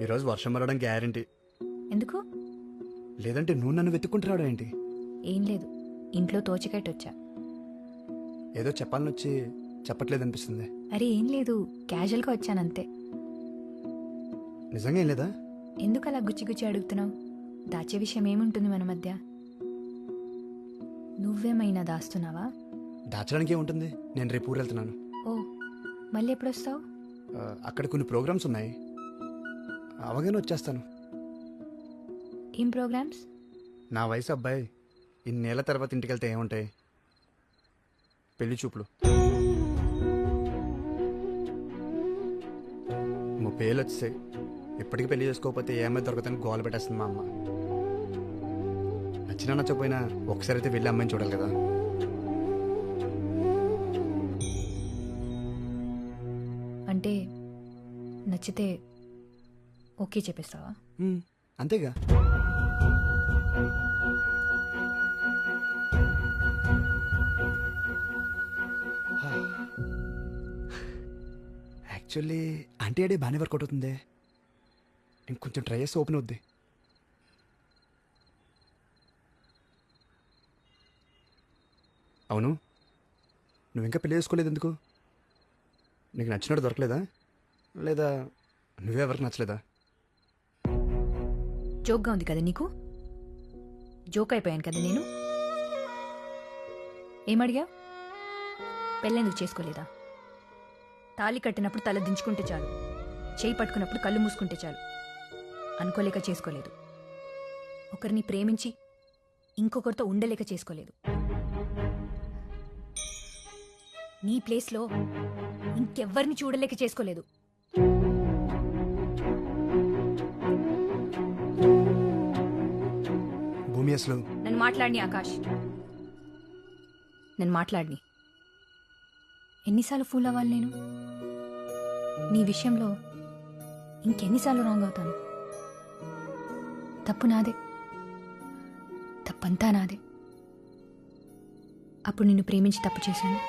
ఈరోజు వర్షం పడడం గ్యారంటీ. ఎందుకు? లేదంటే నువ్వు నన్ను వెతుక్కుంటున్నాడు ఏంటి? ఏం లేదు, ఇంట్లో తోచకట్టొచ్చా. ఏదో చెప్పాలని వచ్చి చెప్పట్లేదు అనిపిస్తుంది. అరే ఏం లేదు, క్యాజువల్గా వచ్చానంతే. నిజంగా ఏం లేదా? ఎందుకు అలా గుచ్చి గుచ్చి అడుగుతున్నావు? దాచే విషయం ఏముంటుంది మన మధ్య? నువ్వేమైనా దాస్తున్నావా? దాచడానికి ఏముంటుంది? నేను రేపు ఊరు వెళ్తున్నాను. ఓ, మళ్ళీ ఎప్పుడు వస్తావు? అక్కడ కొన్ని ప్రోగ్రామ్స్ ఉన్నాయి, అవగానే వచ్చేస్తాను. ఏం ప్రోగ్రామ్స్? నా వయసు అబ్బాయి ఇన్నేళ్ల తర్వాత ఇంటికి వెళ్తే ఏముంటాయి? పెళ్లి చూపులు. 30 ఏళ్ళు వచ్చేసాయి, ఇప్పటికీ పెళ్లి చేసుకోకపోతే ఏమైనా దొరకదని గోల పెట్టేస్తుంది మా అమ్మ. నచ్చినా నచ్చకపోయినా ఒకసారి అయితే వెళ్ళి అమ్మాయిని చూడాలి కదా. అంటే నచ్చితే ఓకే చెప్పేస్తావా? అంతేగా. యాక్చువల్లీ అంటే అడే బాగానే వర్కౌట్ అవుతుంది. ఇంకొంచెం ట్రై చేస్తే ఓపెన్ అవుద్ది. అవును, నువ్వు ఇంకా పెళ్లి చేసుకోలేదు ఎందుకు? నీకు నచ్చినట్టు దొరకలేదా, లేదా నువ్వెవరికి నచ్చలేదా? జోక్గా ఉంది కదా నీకు? జోక్ అయిపోయాను కదా నేను. ఏమడిగా? పెళ్ళెందుకు చేసుకోలేదా? తాళి కట్టినప్పుడు తల దించుకుంటే చాలు, చేయి పట్టుకున్నప్పుడు కళ్ళు మూసుకుంటే చాలు అనుకోలేక చేసుకోలేదు. ఒకరిని ప్రేమించి ఇంకొకరితో ఉండలేక చేసుకోలేదు. నీ ప్లేస్లో ఇంకెవ్వరిని చూడలేక చేసుకోలేదు. భూమి అసలు నన్ను మాట్లాడిని ఆకాష్, నన్ను మాట్లాడిని. ఎన్నిసార్లు ఫూల్ అవ్వాలి నేను? నీ విషయంలో ఇంకెన్నిసార్లు రాంగ్ అవుతాను? తప్పు నాదే, తప్పంతా నాదే. అప్పుడు నిన్ను ప్రేమించి తప్పు చేశాను,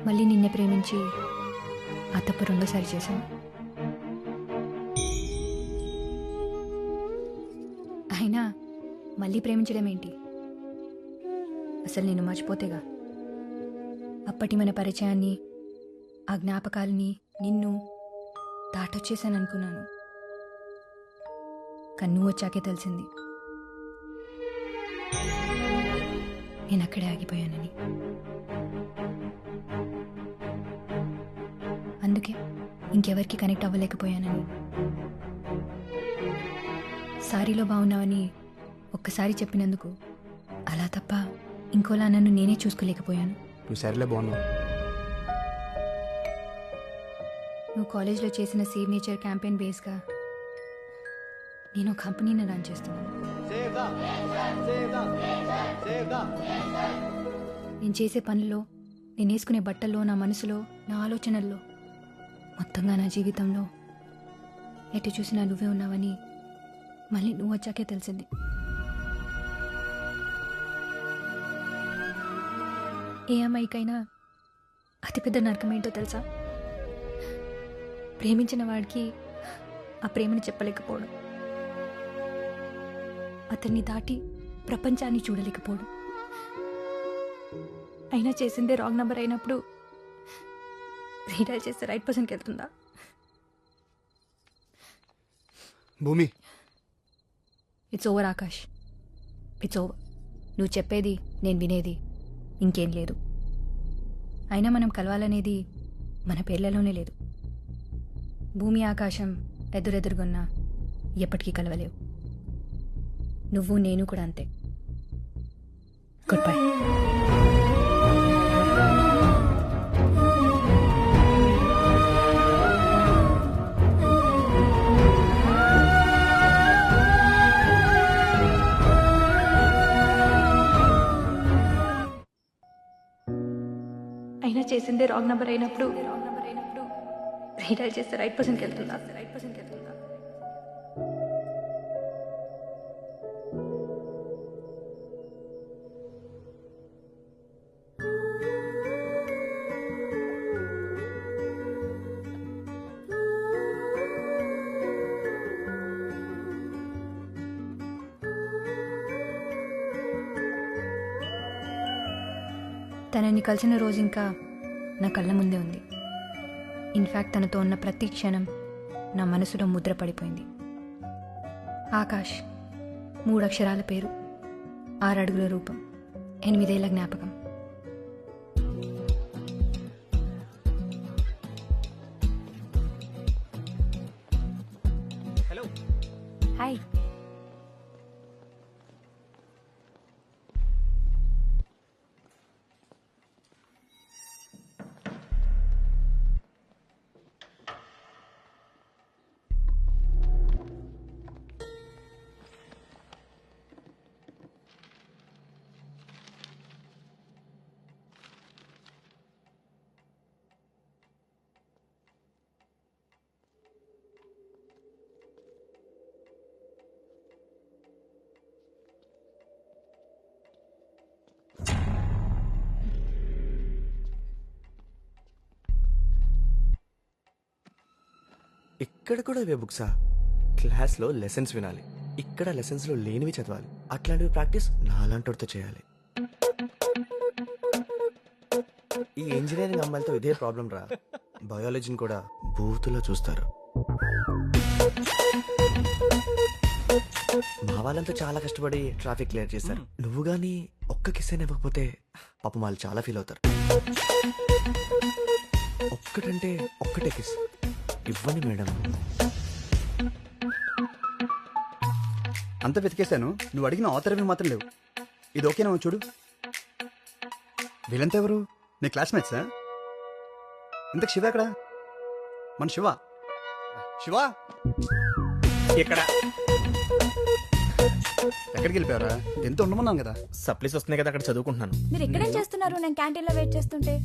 మళ్ళీ నిన్నే ప్రేమించి ఆ తప్పు రెండోసారి చేశాను. అయినా మళ్ళీ ప్రేమించడం ఏంటి? అసలు నేను మర్చిపోతేగా. అప్పటి మన పరిచయాన్ని, ఆ జ్ఞాపకాలని, నిన్ను దాటొచ్చేసాను అనుకున్నాను. కానీ నువ్వు వచ్చాకే తెలిసింది నేను అక్కడే ఆగిపోయానని. అందుకే ఇంకెవరికి కనెక్ట్ అవ్వలేకపోయానని. సారీలో బాగున్నావని ఒక్కసారి చెప్పినందుకు అలా తప్ప ఇంకోలా నన్ను నేనే చూసుకోలేకపోయాను. నువ్వు సరేలే, బాగున్నావు. నువ్వు కాలేజ్లో చేసిన సేవ్ నేచర్ క్యాంపెయిన్ బేస్గా నేను కంపెనీని రన్ చేస్తున్నాను. నేను చేసే పనుల్లో, నేను వేసుకునే బట్టల్లో, నా మనసులో, నా ఆలోచనల్లో, మొత్తంగా నా జీవితంలో ఎటు చూసినా నువ్వే ఉన్నావని మళ్ళీ నువ్వు వచ్చాకే తెలిసింది. ఏ అమ్మాయికైనా అతిపెద్ద నరకం ఏంటో తెలుసా? ప్రేమించిన వాడికి ఆ ప్రేమని చెప్పలేకపోవడం, అతన్ని దాటి ప్రపంచాన్ని చూడలేకపోవడం. అయినా చేసిందే రాంగ్ నెంబర్ అయినప్పుడు రీడైల్ చేస్తే రైట్ పర్సన్కి వెళ్తుందా? భూమి, it's over Akash, it's over. నువ్వు చెప్పేది నేను వినేది ఇంకేం లేదు. అయినా మనం కలవాలనేది మన పేర్లలోనే లేదు. భూమి ఆకాశం ఎదురెదురుగున్నా ఎప్పటికీ కలవలేవు. నువ్వు నేను కూడా అంతే. Good bye. అయినా చేసిందే రాంగ్ నెంబర్ అయినప్పుడు రీడైల్ చేస్తే రైట్ పర్సన్కి వెళ్తుందా? తనని కలిసిన రోజు ఇంకా నా కళ్ళ ముందే ఉంది. ఇన్ఫ్యాక్ట్ తనతో ఉన్న ప్రతి క్షణం నా మనసులో ముద్ర పడిపోయింది. ఆకాష్, 3 అక్షరాల పేరు, 6 అడుగుల రూపం, 8 ఏళ్ల జ్ఞాపకం. హలో. హాయ్. ఇక్కడ కూడా ఇవే బుక్సా? క్లాస్లో లెసన్స్ వినాలి, ఇక్కడ లెసన్స్లో లేనివి చదవాలి. అట్లాంటివి ప్రాక్టీస్ నాలాంటితో చేయాలి. ఈ ఇంజనీరింగ్ అమ్మాయిలతో ఇదే ప్రాబ్లం రా. బయాలజీని కూడా బూతులో చూస్తారు. మా వాళ్ళంతా చాలా కష్టపడి ట్రాఫిక్ క్లియర్ చేశారు. నువ్వు గానీ ఒక్క కిస్ అయినా ఇవ్వకపోతే పాపం వాళ్ళు చాలా ఫీల్ అవుతారు. ఒక్కటంటే ఒక్కటే కిస్ ఇవ్వండి మేడం. అంత వెతికేశాను, నువ్వు అడిగిన ఆథర్వి మాత్రం లేవు. ఇది ఓకేనా చూడు. వీళ్ళంతా ఎవరు? నీ క్లాస్మేట్సా? ఇంతకు శివ ఎక్కడ? మన శివ. శివ ఇక్కడ ఎక్కడికి వెళ్ళిపోయారా? ఎంత ఉండమన్నాను కదా. సప్లీస్ వస్తున్నాయి కదా, అక్కడ చదువుకుంటున్నాను. మీరు ఎక్కడేం చేస్తున్నారు? నేను క్యాంటీన్లో వెయిట్ చేస్తుంటే.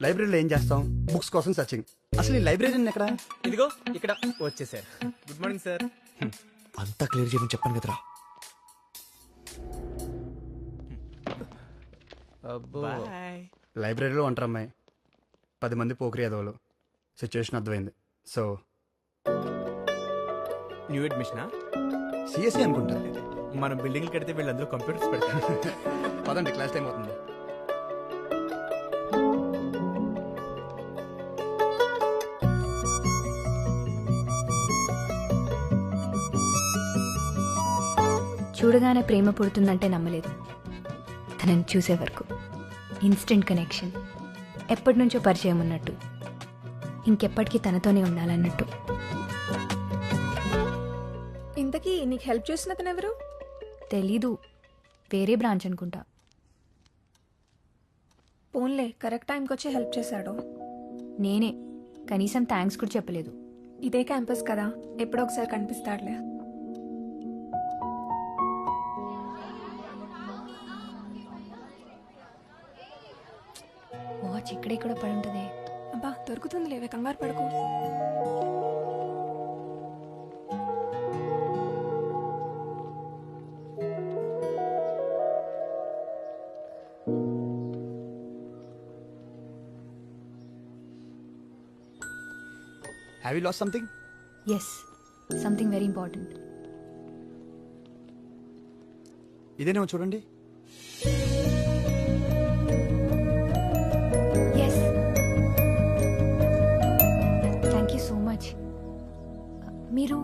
లైబ్రరీలో ఏం చేస్తాం? బుక్స్ కోసం సర్చింగ్. అసలు ఈ లైబ్రరీ ఎక్కడ? ఇదిగో ఇక్కడ వచ్చేసారు. Good morning sir. అంతా క్లియర్ చేయమని చెప్పాను కదరా. లైబ్రరీలో ఉంటారు అమ్మాయి, 10 మంది పోకరి అదోలు. సిచ్యువేషన్ అర్థమైంది. సో న్యూ అడ్మిషనా? సిఎస్సి అనుకుంటా. మనం బిల్డింగ్ కడితే వీళ్ళందరూ కంప్యూటర్స్ పెడతారు. పదండి, క్లాస్ టైం అవుతుంది. చూడగానే ప్రేమ పుడుతుందంటే నమ్మలేదు. తనని చూసే వరకు ఇన్స్టెంట్ కనెక్షన్, ఎప్పటి నుంచో పరిచయం ఉన్నట్టు, ఇంకెప్పటికీ తనతోనే ఉండాలన్నట్టు. ఇంతకీ నీకు హెల్ప్ చేసిన అతను ఎవరు? తెలీదు, వేరే బ్రాంచ్ అనుకుంటా. పోన్లే, కరెక్ట్ టైంకి వచ్చి హెల్ప్ చేశాడు. నేనే, కనీసం థ్యాంక్స్ కూడా చెప్పలేదు. ఇదే క్యాంపస్ కదా, ఎప్పుడో ఒకసారి కనిపిస్తాడులే. వాచ్ ఇక్కడే కూడా పడి ఉంటుంది. అబ్బా, దొరుకుతుంది లేవే, కంగారు పడుకో. Have you lost something? Yes, something very important. ఇదేనేమో చూడండి. Yes, thank you so much. మీరు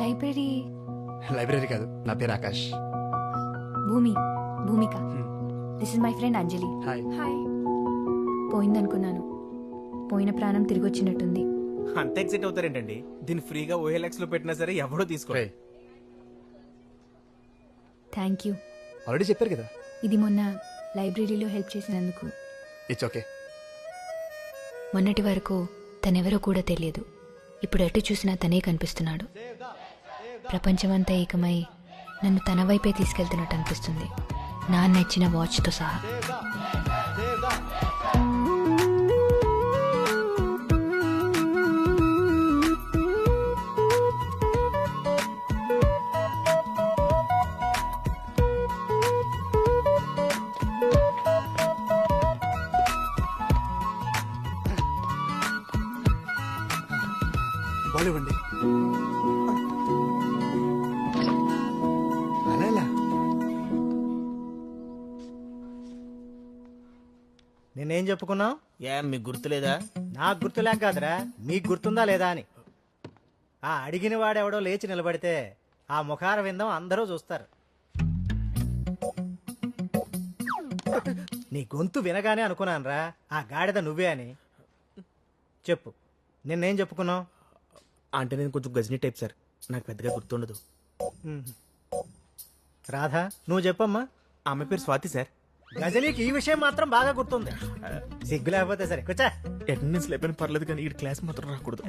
లైబ్రరీ కాదు, నా పేరు Akash. Bhumika. This is my friend Anjali. Hi. Hi. పోయిందనుకున్నాను, పోయిన ప్రాణం తిరిగి వచ్చినట్టుంది. అంత ఎక్సైట్ అవుతారేంటండి? దీన్ని ఫ్రీగా OLX లో పెట్టినా సరే ఎవడో తీసుకో. Thank you. ఆల్రెడీ చెప్పారు కదా. ఇది మొన్న లైబ్రరీలో హెల్ప్ చేసినందుకు. It's okay. మొన్నటి వరకు తనెవరో కూడా తెలియదు. ఇప్పుడు ఎటు చూసినా తనే కనిపిస్తున్నాడు. ప్రపంచమంతా ఏకమై నన్ను తన వైపే తీసుకెళ్తున్నట్టు అనిపిస్తుంది, నా నచ్చిన వాచ్తో సహా. బాలేవండి. అలా నేనేం చెప్పుకున్నావు? ఏం మీకు గుర్తులేదా? నాకు గుర్తులేక కాదురా, మీకు గుర్తుందా లేదా అని. ఆ అడిగిన వాడెవడో లేచి నిలబడితే ఆ ముఖార విందం అందరూ చూస్తారు. నీ గొంతు వినగానే అనుకున్నానురా ఆ గాడిద నువ్వే అని. చెప్పు, నిన్నేం చెప్పుకున్నావు? అంటే నేను కొంచెం గజనీ టైప్ సార్, నాకు పెద్దగా గుర్తుండదు. రాధా, నువ్వు చెప్పమ్మా. ఆమె పేరు స్వాతి సార్. గజనీకి ఈ విషయం మాత్రం బాగా గుర్తుంది. సిగ్గు లేకపోతే సరే కూర్చా. అటెండెన్స్ లేకపోయినా పర్లేదు కానీ ఈ క్లాస్ మాత్రం రాకూడదు.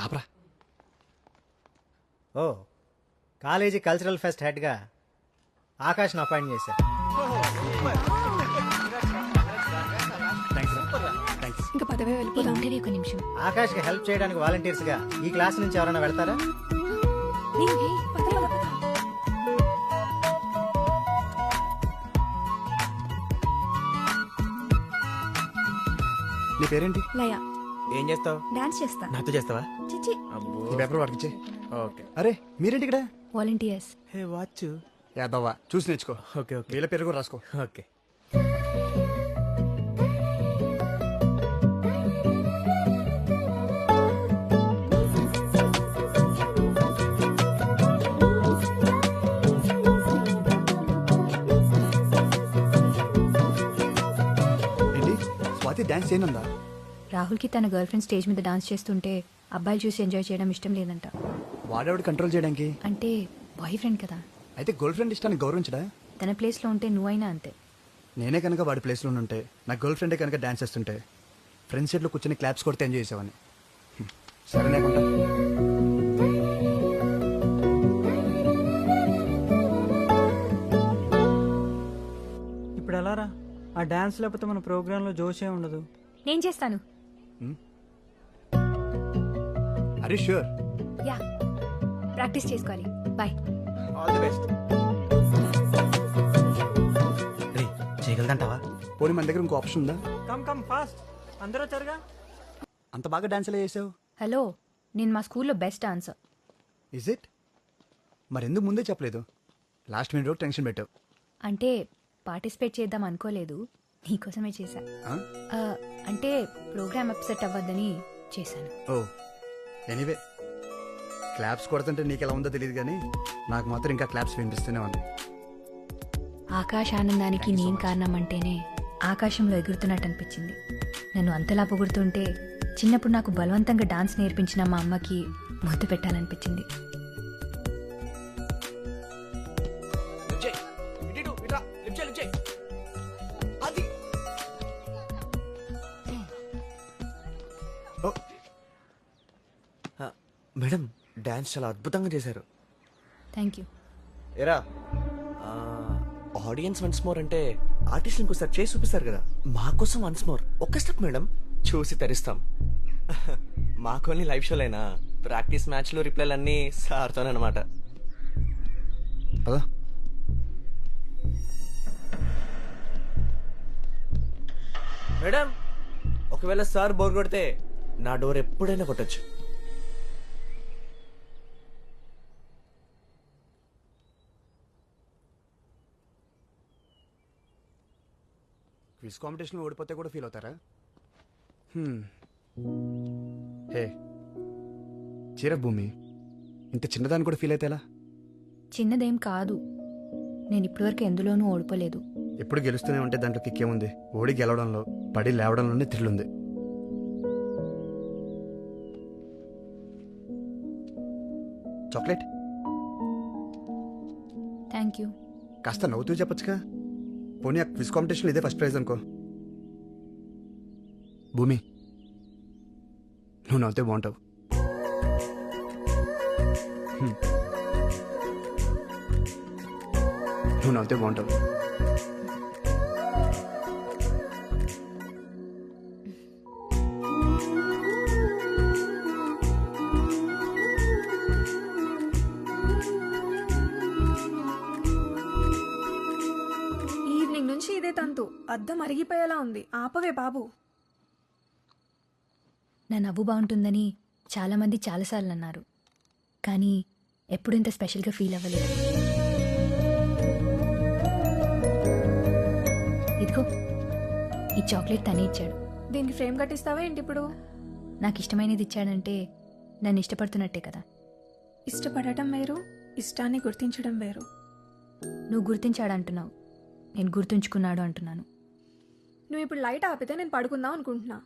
ఆపరా. ఓ, కాలేజీ కల్చరల్ ఫెస్ట్ హెడ్గా ఆకాష్ను అపాయింట్ చేశారు. ఇంకా పదవే వెళ్ళిపోదాం. ఉండేది ఒక నిమిషం. ఆకాష్కి హెల్ప్ చేయడానికి వాలంటీర్స్గా ఈ క్లాస్ నుంచి ఎవరైనా వెళ్తారా? పద, పద, పద. నీ పేరేంటి? లయ, ఏం చేస్తావు? డాన్స్ చేస్తా. నాతో చేస్తావా? చిచి, అబ్బో. ఈ పేపర్ వాడికిచ్చే. ఓకే. అరే మీరేంటి ఇక్కడ? వాలంటీర్స్. Hey watch. యాదవ్వా చూసి నేర్చుకో. ఓకే ఓకే వీళ్ళ పేరు కూడా రాసుకో. ఓకే. ఏంటి స్వాతి డాన్స్ చేయనుందా? రాహుల్కి తన గర్ల్ ఫ్రెండ్ స్టేజ్ మీద డాన్స్ చేస్తుంటే అబ్బాయిలు చూసి ఎంజాయ్ చేయడం ఇష్టం లేదంట. వాడేవాడు కంట్రోల్ చేయడానికి? అంటే బాయ్ ఫ్రెండ్ కదా, అయితే గర్ల్ ఫ్రెండ్ ఇష్టాన్ని గౌరవించడా? తన ప్లేస్లో ఉంటే నువ్వైనా అంతే. నేనే కనుక వాడి ప్లేస్లో ఉంటే, నా గర్ల్ ఫ్రెండే కనుక డాన్స్ చేస్తుంటే ఫ్రెండ్ సీట్లో కూర్చొని క్లాప్స్ కొడితే ఎంజాయ్ చేసేవాడిని. సరేనే కొంటా. ఇప్పుడు ఎలా రా? ఆ డాన్స్ లేకపోతే మన ప్రోగ్రాంలో జోషే ఉండదు. నేను చేస్తాను. అరే ష్యూర్. యా, ప్రాక్టీస్ చేసుకోవాలి. బాయ్. All the best. రే చేయగలదంటావా? పోనీ మన దగ్గర ఇంకో ఆప్షన్ ఉందా? కమ్ కమ్ ఫాస్ట్, అందరూ వచ్చారుగా. అంత బాగా డాన్స్ ఎలా చేసావు? హలో, నేను మా స్కూల్లో బెస్ట్ డాన్సర్. Is it? మరెందుకు ముందే చెప్పలేదు? లాస్ట్ మినిట్ వరకు టెన్షన్ పెట్టావు. అంటే పార్టిసిపేట్ చేద్దాం అనుకోలేదు, నీకోసమే చేశా. ఆ, అంటే ప్రోగ్రామ్ అప్సెట్ అవ్వద్దని చేశాను. ఓ ఎనీవే, క్లాప్స్ కొడుతుంటే నీకు ఎలా ఉందో తెలియదు కానీ నాకు మాత్రం ఇంకా క్లాప్స్ వినిపిస్తూనే ఉంది. ఆకాశ ఆనందానికి నేను కారణం అంటేనే ఆకాశంలో ఎగురుతున్నట్టు అనిపించింది. నన్ను అంతలా పొగుడుతుంటే చిన్నప్పుడు నాకు బలవంతంగా డాన్స్ నేర్పించిన మా అమ్మకి ముద్దు పెట్టాలనిపించింది. ఓ మేడం డాన్స్ చాలా అద్భుతంగా చేశారు. Thank you. ఎరా ఆడియన్స్ వన్స్ మోర్ అంటే ఆర్టిస్ట్ ఇంకోసారి చేసి చూపిస్తారు కదా, మా కోసం వన్స్ మోర్ ఒక్క స్టెప్ మేడం, చూసి తరిస్తాం. మాకోని లైవ్ షోలైనా ప్రాక్టీస్ మ్యాచ్లు రిప్లైలు అన్నీ సార్తోనమాట. పదా. మేడం ఒకవేళ సార్ బోర్ కొడితే నా డోర్ ఎప్పుడైనా కొట్టచ్చు. క్విజ్ కాంపిటీషన్లో ఓడిపోతే కూడా ఫీల్ అవుతారా? హే చీర భూమి, ఇంత చిన్నదాన్ని కూడా ఫీల్ అయితే ఎలా? చిన్నదేం కాదు, నేను ఇప్పటివరకు ఎందులోనూ ఓడిపోలేదు. ఎప్పుడు గెలుస్తూనే ఉంటే దాంట్లో కిక్కేముంది? ఓడి గెలవడంలో, పడి లేవడంలోనే థ్రిల్ ఉంది. Chocolate thank you. కాస్త నవ్వుతూ చెప్పొచ్చుగా. పోనీ ఆ క్విజ్ కాంపిటీషన్లో ఇదే ఫస్ట్ ప్రైజ్ అనుకో. భూమి నువ్వు నవ్వుతే బాగుంటావు. నువ్వు నవ్వుతే బాగుంటావు. ఈవినింగ్ నుంచి ఇదే తంతు. అద్దం అరిగిపోయేలా ఉంది. ఆపవే బాబు. నా నవ్వు బాగుంటుందని చాలామంది చాలాసార్లు అన్నారు, కానీ ఎప్పుడు ఇంత స్పెషల్గా ఫీల్ అవ్వలేదు. ఇదిగో ఈ చాక్లెట్ తనే ఇచ్చాడు. దీనికి ఫ్రేమ్ కట్టిస్తావా ఏంటి ఇప్పుడు? నాకు ఇష్టమైనది ఇచ్చాడంటే నన్ను ఇష్టపడుతున్నట్టే కదా. ఇష్టపడటం వేరు, ఇష్టాన్ని గుర్తించడం వేరు. నువ్వు గుర్తించాడు అంటున్నావు, నేను గుర్తుంచుకున్నాడు అంటున్నాను. నువ్వు ఇప్పుడు లైట్ ఆపితే నేను పడుకుందాం అనుకుంటున్నా.